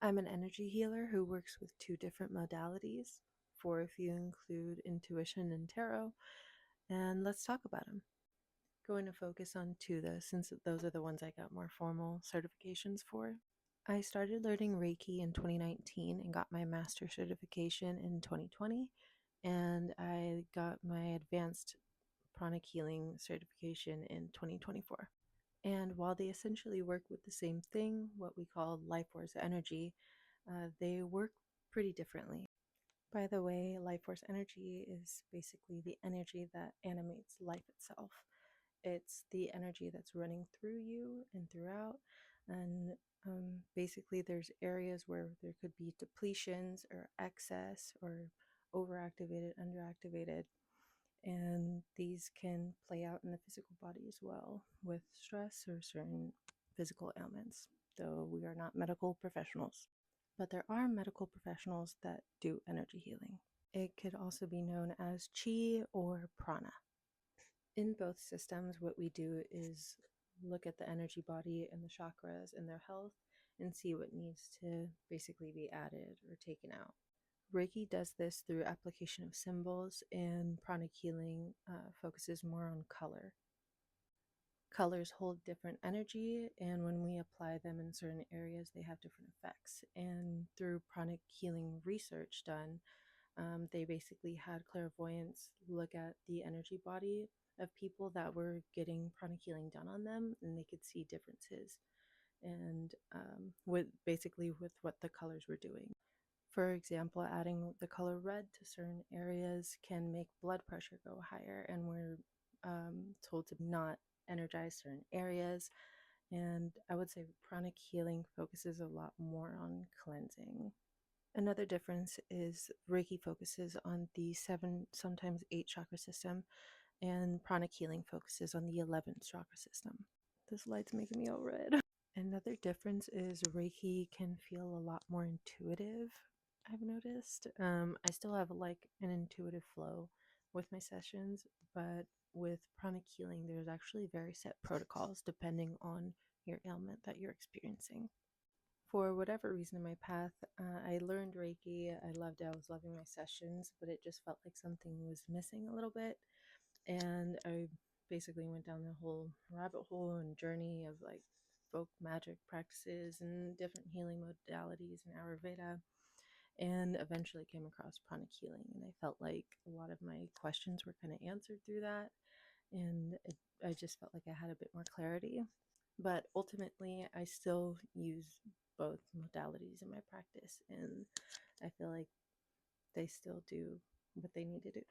I'm an energy healer who works with two different modalities. For if you include intuition and tarot, and let's talk about them. Going to focus on two though, since those are the ones I got more formal certifications for. I started learning Reiki in 2019 and got my master certification in 2020, and I got my advanced pranic healing certification in 2024. And while they essentially work with the same thing, what we call life force energy, they work pretty differently. By the way, life force energy is basically the energy that animates life itself. It's the energy that's running through you and throughout. And basically, there's areas where there could be depletions or excess or overactivated, underactivated. And these can play out in the physical body as well with stress or certain physical ailments, though we are not medical professionals. But there are medical professionals that do energy healing. It could also be known as chi or prana. In both systems, what we do is look at the energy body and the chakras and their health and see what needs to basically be added or taken out. Reiki does this through application of symbols, and pranic healing focuses more on color. Colors hold different energy, and when we apply them in certain areas, they have different effects. And through pranic healing research done, they basically had clairvoyants look at the energy body of people that were getting pranic healing done on them, and they could see differences. And with what the colors were doing. For example, adding the color red to certain areas can make blood pressure go higher, and we're told to not energize certain areas. And I would say pranic healing focuses a lot more on cleansing. Another difference is Reiki focuses on the seven, sometimes eight chakra system, and pranic healing focuses on the 11th chakra system. This light's making me all red. Another difference is Reiki can feel a lot more intuitive, I've noticed. I still have like an intuitive flow with my sessions, but with pranic healing, there's actually very set protocols depending on your ailment that you're experiencing. For whatever reason in my path, I learned Reiki. I loved it. I was loving my sessions, but it just felt like something was missing a little bit. And I basically went down the whole rabbit hole and journey of like folk magic practices and different healing modalities and Ayurveda, and eventually came across pranic healing. And I felt like a lot of my questions were kind of answered through that. And I just felt like I had a bit more clarity. But ultimately, I still use both modalities in my practice, and I feel like they still do what they need to do.